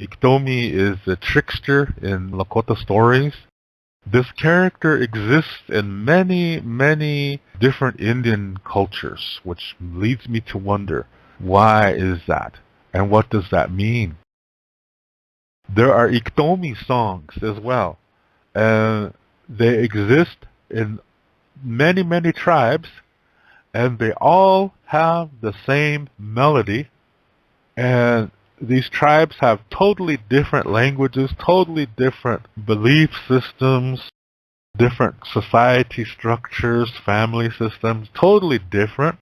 Iktomi is a trickster in Lakota stories. This character exists in many, many different Indian cultures, which leads me to wonder, why is that? And what does that mean? There are Iktomi songs as well, and they exist in many, many tribes, and they all have the same melody, and these tribes have totally different languages, totally different belief systems, different society structures, family systems, totally different.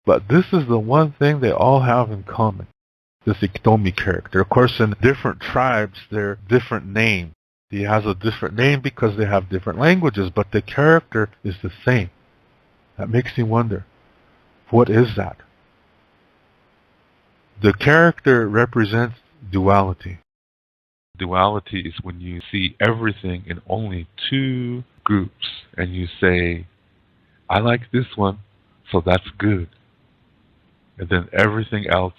But this is the one thing they all have in common, this Iktomi character. Of course, in different tribes, they're different names. He has a different name because they have different languages, but the character is the same. That makes me wonder, what is that? The character represents duality. Duality is when you see everything in only two groups and you say, I like this one, so that's good. And then everything else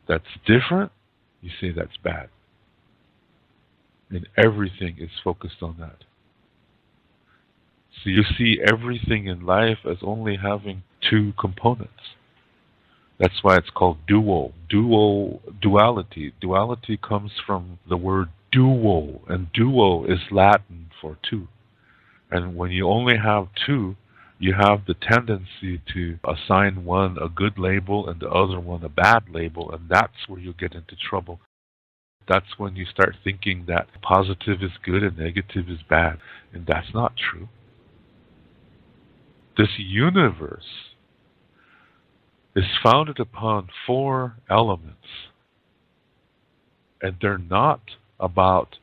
that's different, you say that's bad. And everything is focused on that. So you see everything in life as only having two components. That's why it's called duality. Duality comes from the word duo, and duo is Latin for two. And when you only have two, you have the tendency to assign one a good label and the other one a bad label, and that's where you get into trouble. That's when you start thinking that positive is good and negative is bad, and that's not true. This universe is founded upon four elements, and they're not about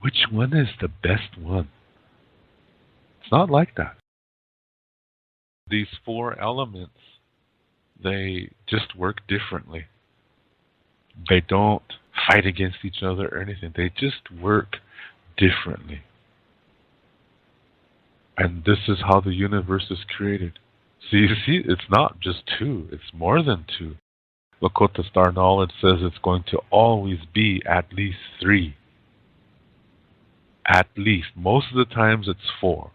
which one is the best one. It's not like that. These four elements, they just work differently. They don't fight against each other or anything. They just work differently. And this is how the universe is created. So you see, it's not just two, it's more than two. Lakota Star Knowledge says it's going to always be at least three. At least. Most of the times it's four,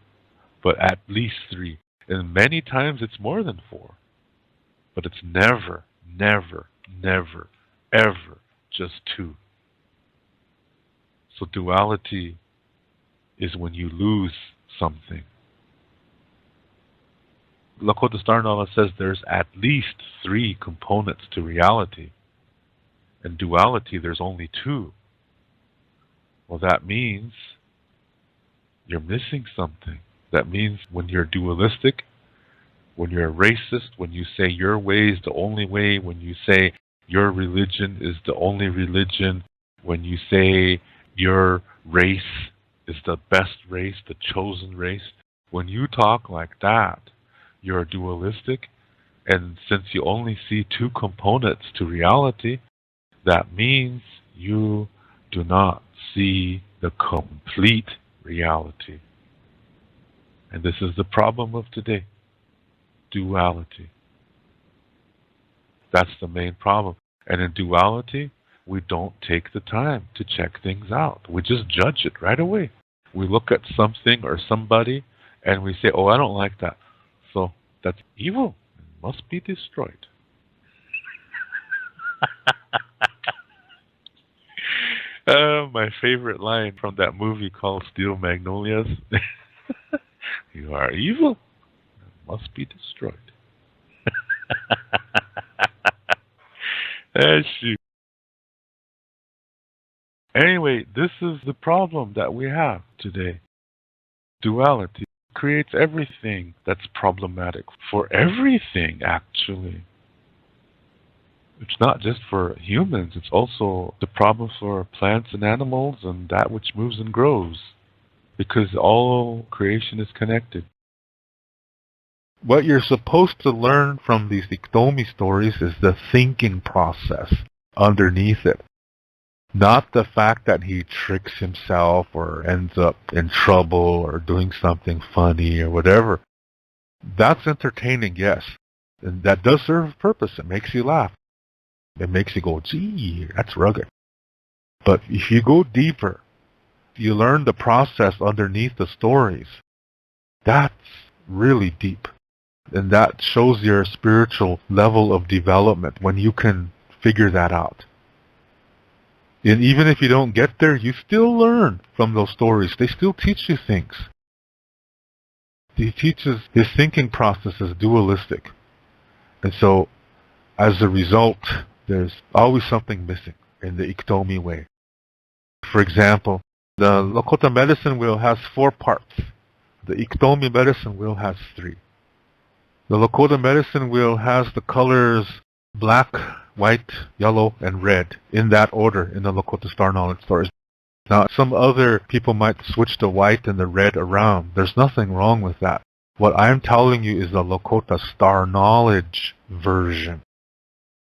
but at least three. And many times it's more than four. But it's never, never, never, ever just two. So duality is when you lose something. Lakota Star Knowledge says there's at least three components to reality. In duality, there's only two. Well, that means you're missing something. That means when you're dualistic, when you're a racist, when you say your way is the only way, when you say your religion is the only religion, when you say your race is the best race, the chosen race, when you talk like that, you're dualistic, and since you only see two components to reality, that means you do not see the complete reality. And this is the problem of today, duality. That's the main problem. And in duality, we don't take the time to check things out. We just judge it right away. We look at something or somebody, and we say, oh, I don't like that. So that's evil. It must be destroyed. My favorite line from that movie called Steel Magnolias. You are evil. It must be destroyed. Shoot. Anyway, this is the problem that we have today. Duality creates everything that's problematic for everything, actually. It's not just for humans, it's also the problem for plants and animals and that which moves and grows, because all creation is connected. What you're supposed to learn from these Iktomi stories is the thinking process underneath it. Not the fact that he tricks himself or ends up in trouble or doing something funny or whatever. That's entertaining, yes. And that does serve a purpose. It makes you laugh. It makes you go, gee, that's rugged. But if you go deeper, you learn the process underneath the stories. That's really deep. And that shows your spiritual level of development when you can figure that out. And even if you don't get there, you still learn from those stories. They still teach you things. He teaches his thinking process is dualistic. And so, as a result, there's always something missing in the Iktomi way. For example, the Lakota medicine wheel has 4 parts. The Iktomi medicine wheel has 3. The Lakota medicine wheel has the colors black, white, yellow, and red in that order in the Lakota Star Knowledge stories. Now, some other people might switch the white and the red around. There's nothing wrong with that. What I'm telling you is the Lakota Star Knowledge version.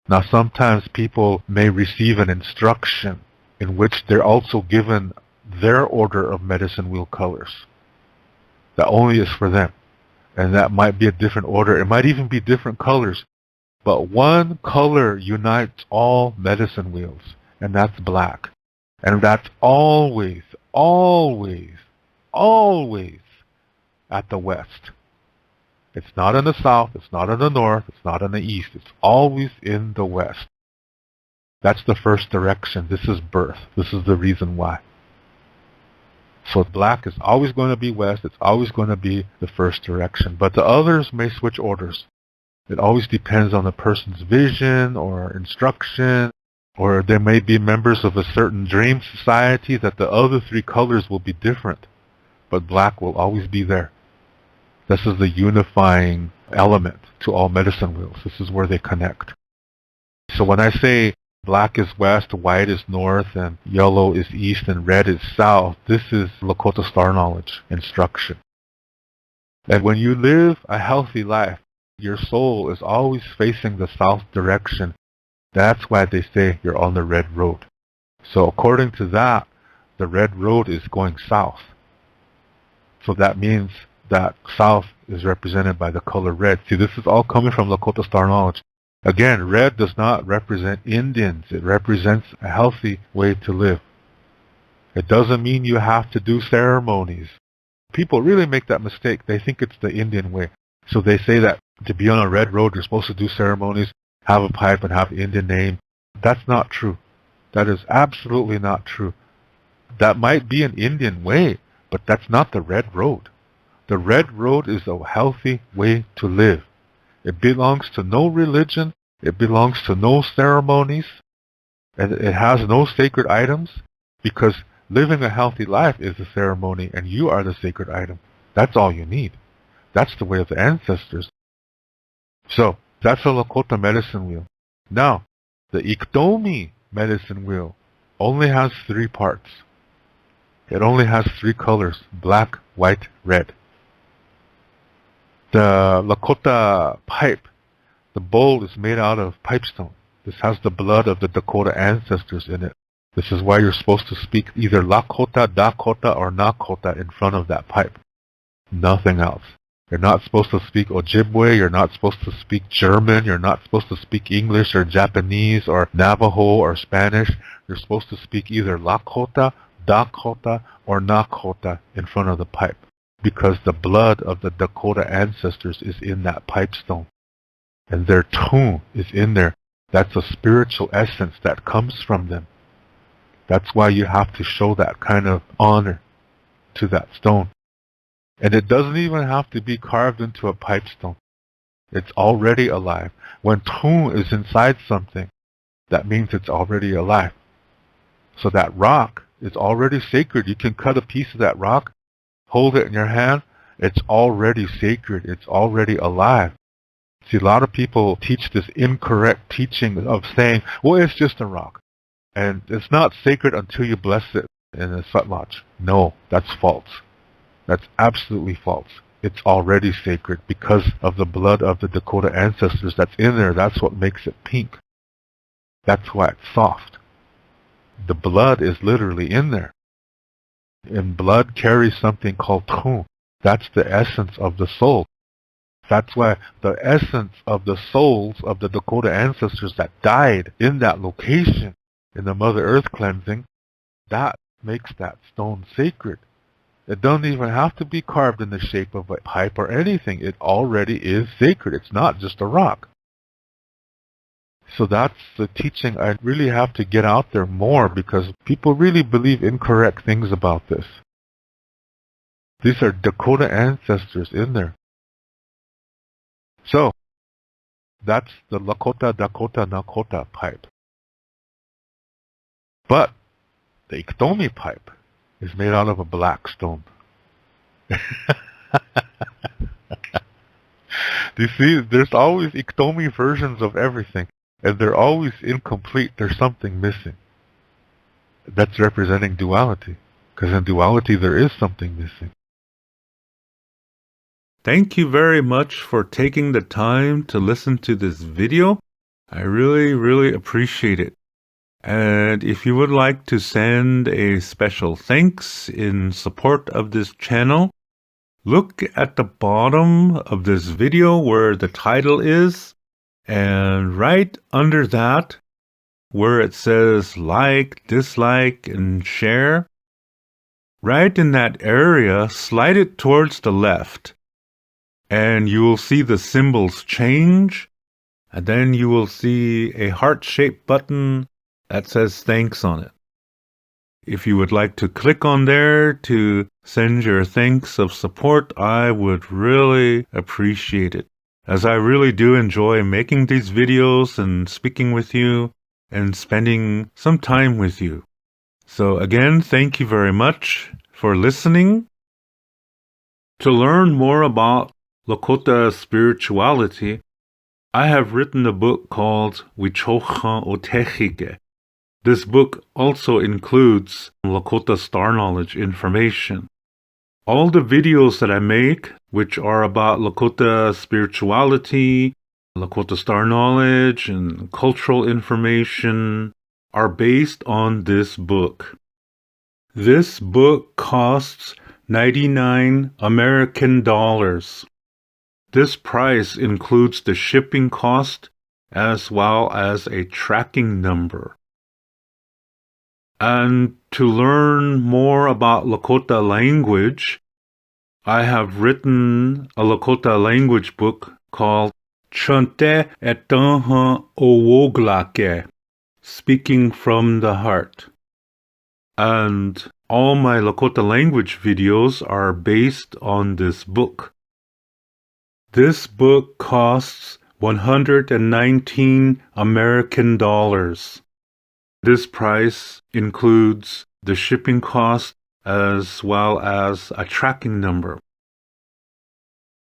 Now, sometimes people may receive an instruction in which they're also given their order of medicine wheel colors. That only is for them. And that might be a different order. It might even be different colors. But one color unites all medicine wheels, and that's black. And that's always, always, always at the west. It's not in the south, it's not in the north, it's not in the east. It's always in the west. That's the first direction. This is birth. This is the reason why. So black is always going to be west. It's always going to be the first direction. But the others may switch orders. It always depends on the person's vision or instruction. Or there may be members of a certain dream society that the other 3 colors will be different. But black will always be there. This is the unifying element to all medicine wheels. This is where they connect. So when I say black is west, white is north, and yellow is east, and red is south, this is Lakota Star Knowledge instruction. And when you live a healthy life, your soul is always facing the south direction. That's why they say you're on the red road. So according to that, the red road is going south. So that means that south is represented by the color red. See, this is all coming from Lakota Star Knowledge. Again, red does not represent Indians. It represents a healthy way to live. It doesn't mean you have to do ceremonies. People really make that mistake. They think it's the Indian way. So they say that to be on a red road, you're supposed to do ceremonies, have a pipe, and have Indian name. That's not true. That is absolutely not true. That might be an Indian way, but that's not the red road. The red road is a healthy way to live. It belongs to no religion. It belongs to no ceremonies. And it has no sacred items, because living a healthy life is a ceremony and you are the sacred item. That's all you need. That's the way of the ancestors. So, that's a Lakota medicine wheel. Now, the Iktomi medicine wheel only has 3 parts. It only has 3 colors: black, white, red. The Lakota pipe, the bowl is made out of pipestone. This has the blood of the Dakota ancestors in it. This is why you're supposed to speak either Lakota, Dakota, or Nakota in front of that pipe. Nothing else. You're not supposed to speak Ojibwe. You're not supposed to speak German. You're not supposed to speak English or Japanese or Navajo or Spanish. You're supposed to speak either Lakota, Dakota, or Nakota in front of the pipe, because the blood of the Dakota ancestors is in that pipestone. And their tune is in there. That's a spiritual essence that comes from them. That's why you have to show that kind of honor to that stone. And it doesn't even have to be carved into a pipestone. It's already alive. When tune is inside something, that means it's already alive. So that rock is already sacred. You can cut a piece of that rock, hold it in your hand. It's already sacred. It's already alive. See, a lot of people teach this incorrect teaching of saying, well, it's just a rock. And it's not sacred until you bless it in a sut lodge. No, that's false. That's absolutely false. It's already sacred because of the blood of the Dakota ancestors that's in there. That's what makes it pink. That's why it's soft. The blood is literally in there. And blood carries something called tune. That's the essence of the soul. That's why the essence of the souls of the Dakota ancestors that died in that location in the Mother Earth cleansing, That makes that stone sacred. It doesn't even have to be carved in the shape of a pipe or anything. It already is sacred. It's not just a rock. So that's the teaching I really have to get out there more, because people really believe incorrect things about this. These are Dakota ancestors in there. So, that's the Lakota Dakota Nakota pipe. But the Iktomi pipe is made out of a black stone. Do you see? There's always Iktomi versions of everything, and they're always incomplete. There's something missing. That's representing duality, because in duality there is something missing. Thank you very much for taking the time to listen to this video. I really appreciate it. And if you would like to send a special thanks in support of this channel, look at the bottom of this video where the title is, and right under that, where it says like, dislike, and share, right in that area, slide it towards the left, and you will see the symbols change, and then you will see a heart-shaped button that says thanks on it. If you would like to click on there to send your thanks of support, I would really appreciate it, as I really do enjoy making these videos and speaking with you and spending some time with you. So again, thank you very much for listening. To learn more about Lakota spirituality, I have written a book called Wichocha Otechike. This book also includes Lakota star knowledge information. All the videos that I make, which are about Lakota spirituality, Lakota star knowledge, and cultural information, are based on this book. This book costs 99 American dollars. This price includes the shipping cost as well as a tracking number. And to learn more about Lakota language, I have written a Lakota language book called Chante Etanha Owoglake, Speaking from the Heart. And all my Lakota language videos are based on this book. This book costs 119 American dollars. This price includes the shipping cost as well as a tracking number.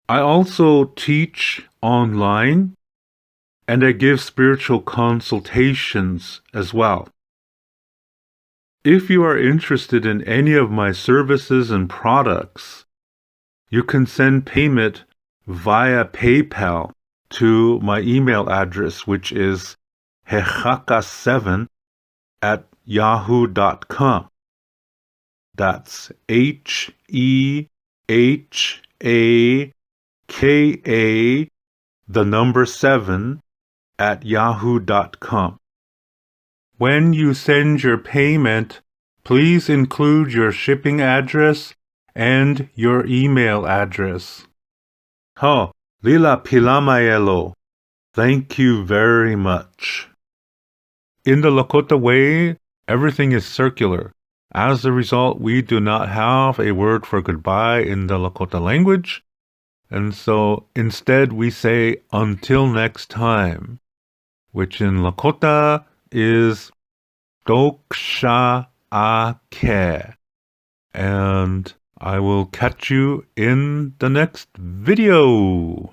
I also teach online, and I give spiritual consultations as well. If you are interested in any of my services and products, you can send payment via PayPal to my email address, which is hehaka7@yahoo.com. That's HEHAKA, the number 7@yahoo.com. When you send your payment, please include your shipping address and your email address. Ho, Lila Pilamayelo. Thank you very much. In the Lakota way, everything is circular. As a result, we do not have a word for goodbye in the Lakota language. And so instead we say until next time, which in Lakota is Doksha Ake. And I will catch you in the next video.